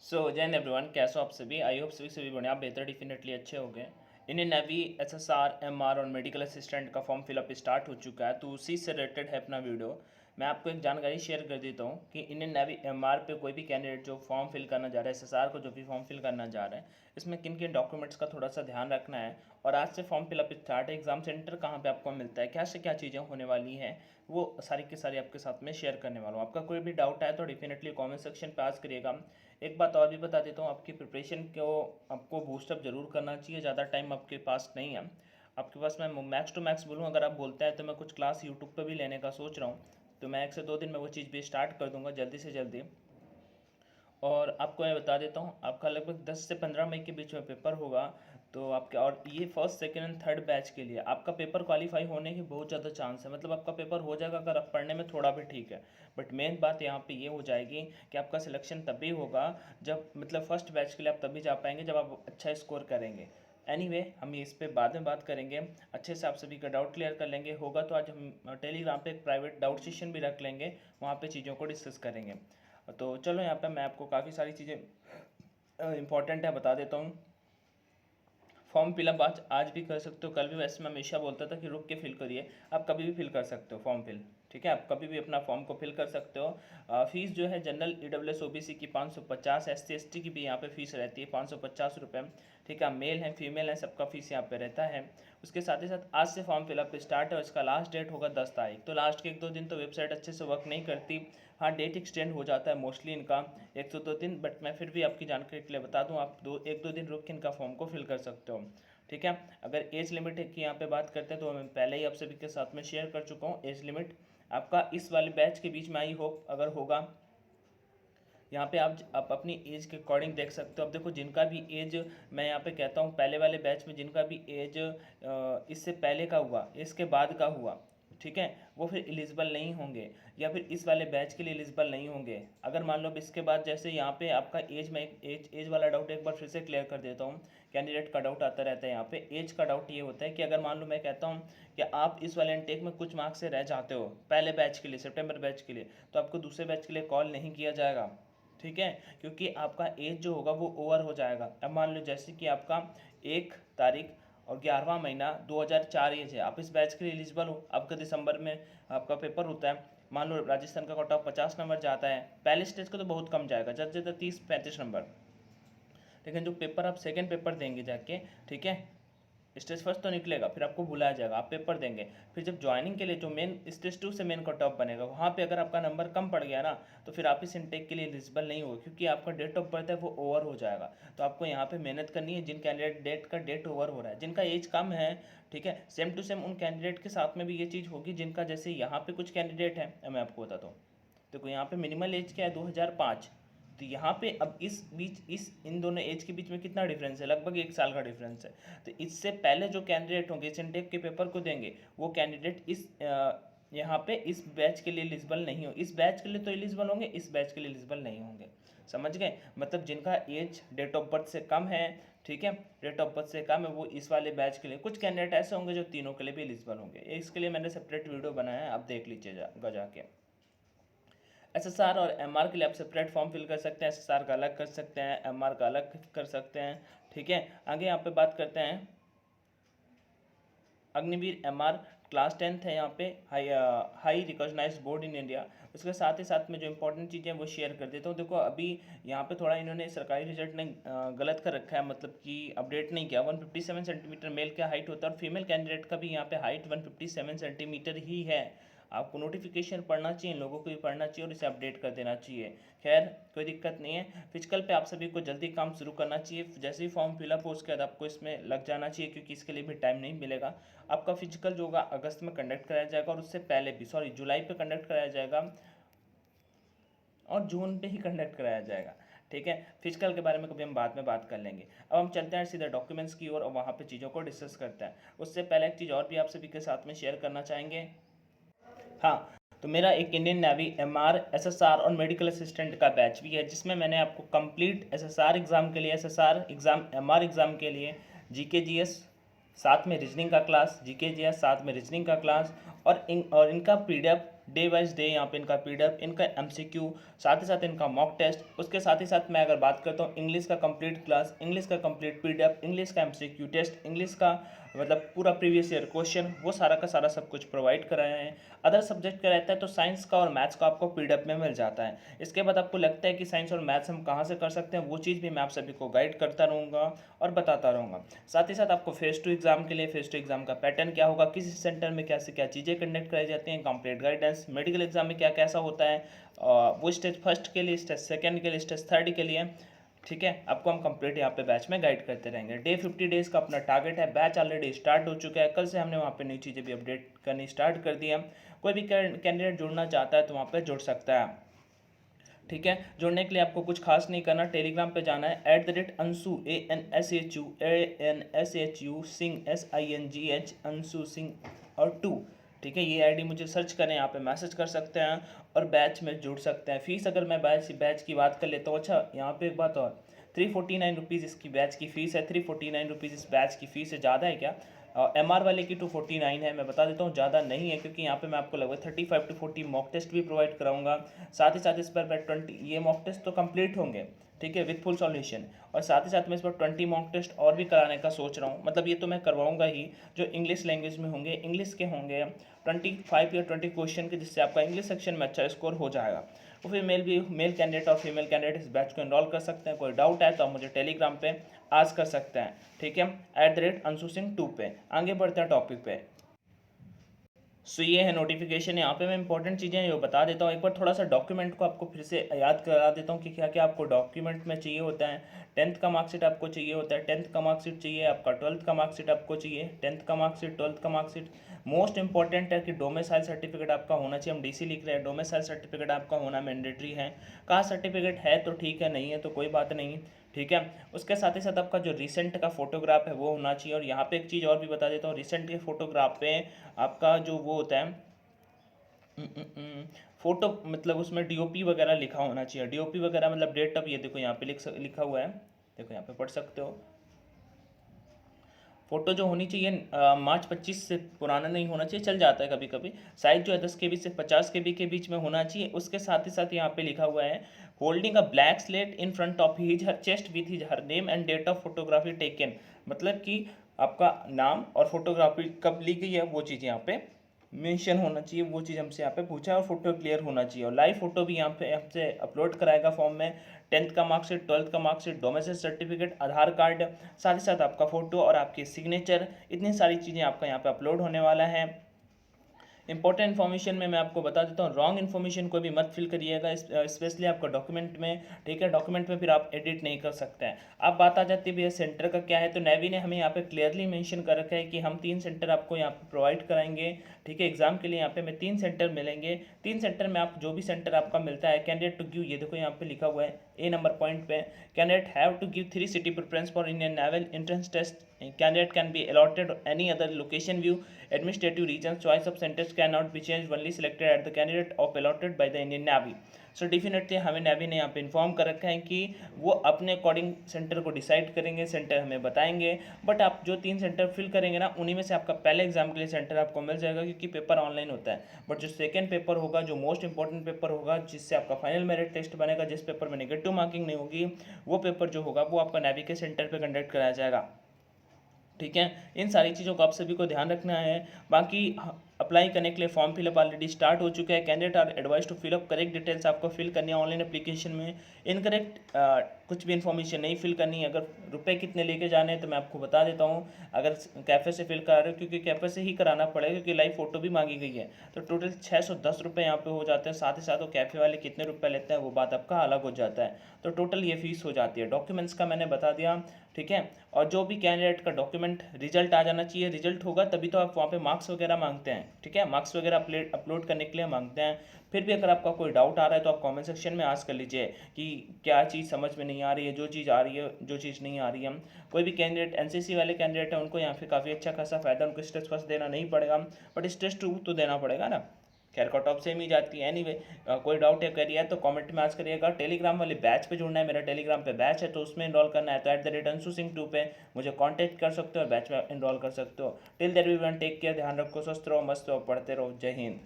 जय हिंद एवरीवन, कैसे हो आप सभी। आई होप सभी बढ़िया, आप बेहतर डेफिनेटली अच्छे हो गए। इंडियन नेवी एसएसआर एमआर और मेडिकल असिस्टेंट का फॉर्म फिलअप स्टार्ट हो चुका है, तो उसी से रिलेटेड है अपना वीडियो। मैं आपको एक जानकारी शेयर कर देता हूँ कि इंडियन नेवी एमआर पे कोई भी कैंडिडेट जो फॉर्म फिल करना जा रहा है, एसएसआर को जो भी फॉर्म फिल करना जा रहा है, इसमें किन किन डॉक्यूमेंट्स का थोड़ा सा ध्यान रखना है। और आज से फॉर्म फिलअप स्टार्ट है, एग्जाम सेंटर कहाँ पे आपको मिलता है, क्या से क्या चीज़ें होने वाली हैं, वो सारी की सारी आपके साथ में शेयर करने वाला हूँ। आपका कोई भी डाउट है तो डेफिनेटली कमेंट सेक्शन पे आस्क करिएगा। एक बात और भी बता देता हूँ, आपकी प्रिपरेशन को आपको बूस्टअप जरूर करना चाहिए। ज़्यादा टाइम आपके पास नहीं है आपके पास। मैं मैक्स टू मैक्स बोलूँ, अगर आप बोलते हैं तो मैं कुछ क्लास यूट्यूब पे भी लेने का सोच रहा हूँ, तो मैं 1 से 2 दिन में वो चीज़ भी स्टार्ट कर दूंगा जल्दी से जल्दी। और आपको मैं बता देता हूँ, आपका लगभग 10 से 15 मई के बीच में पेपर होगा। तो आपके, और ये first second and third batch के लिए आपका पेपर क्वालिफाई होने की बहुत ज़्यादा चांस है। मतलब आपका पेपर हो जाएगा अगर आप पढ़ने में थोड़ा भी ठीक है। बट मेन बात यहाँ पे ये हो जाएगी कि आपका सिलेक्शन तभी होगा जब, मतलब फर्स्ट बैच के लिए आप तभी जा पाएंगे जब आप अच्छा स्कोर करेंगे। हम इस पे बाद में बात करेंगे, अच्छे से आप सभी का डाउट क्लियर कर लेंगे। होगा तो आज हम टेलीग्राम पे एक प्राइवेट डाउट सेशन भी रख लेंगे, वहाँ पे चीज़ों को डिस्कस करेंगे। तो चलो, यहाँ पे मैं आपको काफ़ी सारी चीज़ें इंपॉर्टेंट है बता देता हूँ। फॉर्म फिलअप आज भी कर सकते हो, कल भी। वैसे मैं हमेशा बोलता था कि रुक के फिल करिए, आप कभी भी फिल कर सकते हो फॉर्म फिल। ठीक है, आप कभी भी अपना फॉर्म को फिल कर सकते हो। फीस जो है जनरल ईडब्ल्यूएस ओबीसी की 550, एससी एसटी की भी यहाँ पे फीस रहती है 550 रुपये। ठीक है, मेल हैं फीमेल हैं सबका फीस यहाँ पे रहता है। उसके साथ ही साथ आज से फॉर्म फिलअप स्टार्ट है और इसका लास्ट डेट होगा 10 तारीख। तो लास्ट के 1-2 दिन तो वेबसाइट अच्छे से वर्क नहीं करती। हाँ, डेट एक्सटेंड हो जाता है मोस्टली इनका 1 से 2 दिन, बट मैं फिर भी आपकी जानकारी के लिए बता दूँ, आप 1-2 दिन रुक के इनका फॉर्म को फिल कर सकते हो। ठीक है, अगर एज लिमिट की यहाँ पे बात करते हैं तो मैं पहले ही आप सभी के साथ में शेयर कर चुका हूँ। एज लिमिट आपका इस वाले बैच के बीच में, आई होप अगर होगा, यहाँ पे आप अपनी एज के अकॉर्डिंग देख सकते हो। अब देखो, जिनका भी एज, मैं यहाँ पे कहता हूँ पहले वाले बैच में जिनका भी एज इससे पहले का हुआ, इसके बाद का हुआ, ठीक है, वो फिर एलिजिबल नहीं होंगे, या फिर इस वाले बैच के लिए एलिजिबल नहीं होंगे। अगर मान लो अब इसके बाद, जैसे यहाँ पे आपका एज, में एज वाला डाउट एक बार फिर से क्लियर कर देता हूँ। कैंडिडेट का डाउट आता रहता है यहाँ पे। एज का डाउट ये होता है कि अगर मान लो मैं कहता हूँ कि आप इस वाले इनटेक में कुछ मार्क्स से रह जाते हो पहले बैच के लिए, सितंबर बैच के लिए, तो आपको दूसरे बैच के लिए कॉल नहीं किया जाएगा। ठीक है, क्योंकि आपका एज जो होगा वो ओवर हो जाएगा। अब मान लो जैसे कि आपका 1 तारीख और 11वां महीना 2004 एज है, आप इस बैच के लिए एलिजिबल हो। आपका दिसंबर में आपका पेपर होता है, मान लो राजस्थान का कट ऑफ 50 नंबर जाता है, पहले स्टेज का तो बहुत कम जाएगा, ज़्यादा से ज़्यादा 30-35 नंबर। लेकिन जो पेपर आप सेकेंड पेपर देंगे जाके, ठीक है, स्टेज फर्स्ट तो निकलेगा, फिर आपको बुलाया जाएगा, आप पेपर देंगे। फिर जब ज्वाइनिंग के लिए जो मेन स्टेज 2 से मेन कट ऑफ बनेगा, वहाँ पे अगर आपका नंबर कम पड़ गया ना, तो फिर आप इस इनटेक के लिए एलिजिबल नहीं हो, क्योंकि आपका डेट ऑफ बर्थ है वो ओवर हो जाएगा। तो आपको यहाँ पे मेहनत करनी है। जिन कैंडिडेट डेट का डेट ओवर हो रहा है, जिनका एज कम है, ठीक है, सेम टू सेम उन कैंडिडेट के साथ में भी ये चीज़ होगी जिनका, जैसे यहाँ पे कुछ कैंडिडेट हैं, मैं आपको बताता हूँ। देखो यहाँ पे मिनिमल एज क्या है, 2005। तो यहाँ पे अब इस बीच, इस इन दोनों एज के बीच में कितना डिफरेंस है, लगभग 1 साल का डिफरेंस है। तो इससे पहले जो कैंडिडेट होंगे, इस इनटेक के पेपर को देंगे, वो कैंडिडेट इस यहाँ पे इस बैच के लिए एलिजिबल नहीं हो। इस बैच के लिए तो एलिजिबल होंगे, इस बैच के लिए एलिजिबल नहीं होंगे। समझ गए, मतलब जिनका एज डेट ऑफ बर्थ से कम है, ठीक है, डेट ऑफ बर्थ से कम है, वो इस वाले बैच के लिए। कुछ कैंडिडेट ऐसे होंगे जो तीनों के लिए भी एलिजिबल होंगे। इसके लिए मैंने सेपरेट वीडियो बनाया है, आप देख लीजिएगा जाके। एसएसआर और एमआर के लिए आप सेपरेट फॉर्म फिल कर सकते हैं। एसएसआर का अलग कर सकते हैं, एमआर का अलग कर सकते हैं। ठीक है, आगे यहाँ पे बात करते हैं। अग्निवीर एमआर क्लास 10th है यहाँ पे, high recognised board in India. उसके साथ ही साथ में जो इंपॉर्टेंट चीज़ें वो शेयर कर देता हूँ। देखो, अभी यहाँ पे थोड़ा इन्होंने सरकारी रिजल्ट ने गलत कर रखा है, मतलब कि अपडेट नहीं किया। 157 सेंटीमीटर मेल का हाइट होता है, और फीमेल कैंडिडेट का भी यहाँ पे हाइट 157 सेंटीमीटर ही है। आपको नोटिफिकेशन पढ़ना चाहिए, लोगों को भी पढ़ना चाहिए और इसे अपडेट कर देना चाहिए। खैर, कोई दिक्कत नहीं है। फिजिकल पे आप सभी को जल्दी काम शुरू करना चाहिए। जैसे ही फॉर्म फिलअप हो उसके बाद आपको इसमें लग जाना चाहिए, क्योंकि इसके लिए भी टाइम नहीं मिलेगा। आपका फिजिकल जो होगा अगस्त में कंडक्ट कराया जाएगा, और उससे पहले भी, सॉरी, जुलाई पे कंडक्ट कराया जाएगा, और जून पे ही कंडक्ट कराया जाएगा। ठीक है, फिजिकल के बारे में कभी हम बाद में बात कर लेंगे। अब हम चलते हैं सीधा डॉक्यूमेंट्स की ओर, और वहाँ पे चीज़ों को डिस्कस करते हैं। उससे पहले एक चीज़ और भी आप सभी के साथ में शेयर करना चाहेंगे। हाँ, तो मेरा एक इंडियन नेवी एमआर एसएसआर और मेडिकल असिस्टेंट का बैच भी है, जिसमें मैंने आपको कंप्लीट एसएसआर एग्ज़ाम के लिए, एसएसआर एग्ज़ाम, एमआर एग्ज़ाम के लिए जीके जीएस, साथ में रीजनिंग का क्लास, जीके जीएस साथ में रीजनिंग का क्लास, और इनका पीडीएफ डे वाइज डे यहाँ पे इनका पीडीएफ, इनका एमसीक्यू, साथ ही साथ इनका मॉक टेस्ट। उसके साथ ही साथ मैं अगर बात करता हूँ इंग्लिश का कंप्लीट क्लास, इंग्लिश का कंप्लीट पीडीएफ, इंग्लिश का एमसीक्यू टेस्ट, इंग्लिश का मतलब पूरा प्रीवियस ईयर क्वेश्चन, वो सारा का सारा सब कुछ प्रोवाइड कराया है। अदर सब्जेक्ट का रहता है तो साइंस का और मैथ्स का आपको पीडीएफ में मिल जाता है। इसके बाद आपको लगता है कि साइंस और मैथ्स हम कहाँ से कर सकते हैं, वो चीज़ भी मैं आप सभी को गाइड करता रहूँगा और बताता रहूँगा। साथ ही साथ आपको फेज 2 एग्जाम के लिए फेज 2 एग्जाम का पैटर्न क्या होगा, किस सेंटर में क्या से क्या चीज़ें कंडक्ट कराई जाती हैं, कंप्लीट गाइडेंस, मेडिकल एग्जाम में क्या कैसा होता है, वो स्टेज फर्स्ट के लिए, स्टेज सेकंड के लिए, स्टेज थर्ड के लिए, ठीक है, आपको हम कंप्लीट यहाँ पे बैच में गाइड करते रहेंगे। डे 50 डेज़ का अपना टारगेट है। बैच ऑलरेडी स्टार्ट हो चुका है, कल से हमने वहाँ पे नई चीज़ें भी अपडेट करनी स्टार्ट कर दी है। कोई भी कैंडिडेट जुड़ना चाहता है तो वहाँ पे जुड़ सकता है, ठीक है। जुड़ने के लिए आपको कुछ खास नहीं करना, टेलीग्राम पे जाना है @अंशु ANSHU सिंह SINGH अंशु सिंह और 2, ठीक है। ये आईडी मुझे सर्च करें, यहाँ पे मैसेज कर सकते हैं और बैच में जुड़ सकते हैं। फीस अगर मैं बैच की बात कर लेता हूँ, अच्छा यहाँ पे एक बात और, 349 रुपीज़ इसकी बैच की फ़ीस है। 349 रुपीज़ इस बैच की फ़ीस है, ज़्यादा है क्या? MR वाले की 249 है। मैं बता देता हूँ ज़्यादा नहीं है, क्योंकि यहाँ पे मैं आपको लगभग 35 to 40 मॉक टेस्ट भी प्रोवाइड कराऊंगा। साथ ही साथ इस पर मैं 20 ये मॉक टेस्ट तो कंप्लीट होंगे, ठीक है, विथ फुल सॉल्यूशन, और साथ ही साथ मैं इस पर 20 मॉक टेस्ट और भी कराने का सोच रहा हूँ। मतलब ये तो मैं करवाऊंगा ही, जो इंग्लिश लैंग्वेज में होंगे, इंग्लिश के होंगे 25 या 20 क्वेश्चन के, जिससे आपका इंग्लिश सेक्शन में अच्छा स्कोर हो जाएगा। तो फिर मेल कैंडिडेट और फीमेल कैंडिडेट इस बैच को एनरोल कर सकते हैं। कोई डाउट है तो आप मुझे टेलीग्राम पे आस्क कर सकते हैं, ठीक है, @अंशु सिंह 2 पे। आगे बढ़ते हैं टॉपिक पे। सो ये है नोटिफिकेशन। यहाँ पे मैं इंपॉर्टेंट चीज़ें ये बता देता हूँ। एक बार थोड़ा सा डॉक्यूमेंट को आपको फिर से याद करा देता हूँ कि क्या क्या आपको डॉक्यूमेंट में चाहिए होता है। 10th का मार्कशीट आपको चाहिए होता है, 10th का मार्कशीट चाहिए आपका, 12th का मार्कशीट आपको चाहिए, 10th का मार्कशीट, 12th का मार्कशीट। मोस्ट इंपॉर्टेंट है कि डोमिसाइल सर्टिफिकेट आपका होना चाहिए। हम डीसी लिख रहे हैं, डोमिसाइल सर्टिफिकेट आपका होना मैंडेटरी है। कास्ट सर्टिफिकेट है तो ठीक है, नहीं है तो कोई बात नहीं, ठीक है। उसके साथ ही साथ आपका जो रिसेंट का फोटोग्राफ है वो होना चाहिए। और यहाँ पे एक चीज़ और भी बता देता हूँ, रिसेंट के फोटोग्राफ पे आपका जो वो होता है फोटो, मतलब उसमें डीओपी वगैरह लिखा होना चाहिए। डीओपी वगैरह मतलब डेट ऑफ, ये देखो यहाँ पे लिखा हुआ है, देखो यहाँ पे पढ़ सकते हो। फ़ोटो जो होनी चाहिए मार्च 25 से पुराना नहीं होना चाहिए, चल जाता है कभी कभी। साइज़ जो है 10 KB से 50 KB के बीच में होना चाहिए। उसके साथ ही साथ यहाँ पे लिखा हुआ है, holding a black slate in front of his her chest with his her name and date of photography taken. मतलब कि आपका नाम और फोटोग्राफी कब ली गई है वो चीज़ यहाँ पे मेंशन होना चाहिए। वो चीज़ हमसे यहाँ पे पूछा है, और फोटो क्लियर होना चाहिए। और लाइव फोटो भी यहाँ पे हमसे अपलोड कराएगा फॉर्म में। 10th का मार्कशीट, 12th का मार्कशीट, डोमेस्टिक सर्टिफिकेट, आधार कार्ड, साथ ही साथ आपका फ़ोटो और आपकी सिग्नेचर, इतनी सारी चीज़ें आपका यहाँ पे अपलोड होने वाला है। इंपॉर्टेंट इन्फॉर्मेशन में मैं आपको बता देता हूँ, रॉन्ग इन्फॉर्मेशन को भी मत फिल करिएगा, स्पेशली आपका डॉक्यूमेंट में, ठीक है। डॉक्यूमेंट में फिर आप एडिट नहीं कर सकते हैं। अब बात आ जाती है भैया सेंटर का क्या है, तो नेवी ने हमें यहाँ पे क्लियरली मेंशन कर रखा है कि हम 3 सेंटर आपको यहाँ पे प्रोवाइड कराएंगे, ठीक है। एग्जाम के लिए यहाँ पे हमें 3 सेंटर मिलेंगे। 3 सेंटर में आप जो भी सेंटर आपका मिलता है, कैंडिडेट टू गिव, ये देखो यहाँ पे लिखा हुआ है A नंबर पॉइंट पे, candidate have to give 3 city preference for Indian naval entrance test. Candidate can be allotted any other location view administrative regions. Choice of centers cannot be changed, only selected at the candidate of allotted by the Indian Navy. So definitely हमें navy ने यहाँ पे inform कर रखा है कि वो अपने अकॉर्डिंग सेंटर को डिसाइड करेंगे, सेंटर हमें बताएंगे। बट आप जो 3 सेंटर फिल करेंगे ना, उन्हीं में से आपका पहले एग्जाम के लिए सेंटर आपको मिल जाएगा, क्योंकि पेपर ऑनलाइन होता है। बट जो सेकंड पेपर होगा, जो मोस्ट इंपॉर्टेंट पेपर होगा, जिससे आपका फाइनल मेरिट टेस्ट बनेगा, जिस पेपर में नेगेटिव मार्किंग नहीं होगी, वो पेपर जो होगा वो आपका नेवी के सेंटर पर कंडक्ट कराया जाएगा, ठीक है। इन सारी चीज़ों को आप सभी को ध्यान रखना है। बाकी अप्लाई करने के लिए फॉर्म फिलअप ऑलरेडी स्टार्ट हो चुका है। Candidate are advise to fill up correct details आपको फिल करनी है ऑनलाइन एप्लीकेशन में। इनकरेक्ट कुछ भी इन्फॉर्मेशन नहीं फिल करनी है। अगर रुपए कितने लेके जाने हैं तो मैं आपको बता देता हूँ। अगर कैफ़े से फिल करा रहे हो, क्योंकि कैफ़े से ही कराना पड़ेगा, क्योंकि लाइव फ़ोटो भी मांगी गई है, तो टोटल 610 रुपये यहाँ पे हो जाते हैं। साथ ही साथ वो कैफ़े वाले कितने रुपये लेते हैं वो बात आपका अलग हो जाता है, तो टोटल ये फीस हो जाती है। डॉक्यूमेंट्स का मैंने बता दिया, ठीक है। और जो भी कैंडिडेट का डॉक्यूमेंट रिजल्ट आ जाना चाहिए, रिजल्ट होगा तभी तो आप वहाँ पे मार्क्स वगैरह मांगते हैं, ठीक है। मार्क्स वगैरह अपलोड करने के लिए मांगते हैं। फिर भी अगर आपका कोई डाउट आ रहा है तो आप कमेंट सेक्शन में आस्क कर लीजिए कि क्या चीज़ समझ में नहीं आ रही है, जो चीज़ आ रही है, जो चीज़ नहीं आ रही है। कोई भी कैंडिडेट एनसीसी वाले कैंडिडेट हैं, उनको यहाँ पे काफ़ी अच्छा खासा फायदा, उनको स्टेज फर्स्ट देना नहीं पड़ेगा, बट स्टेज 2 तो देना पड़ेगा ना। खैर कट ऑफ सेम ही जाती है। एनीवे कोई डाउट या करिए तो कमेंट में आज करिएगा। टेलीग्राम वाले बैच पे जुड़ना है, मेरा टेलीग्राम पे बैच है, तो उसमें इनरोल करना है तो @अंशु सिंह 2 पे मुझे कांटेक्ट कर सकते हो और बैच में इनरोल कर सकते हो। Till there we one take care, ध्यान रखो, स्वस्थ रहो, मस्त रहो, पढ़ते रहो। जय हिंद।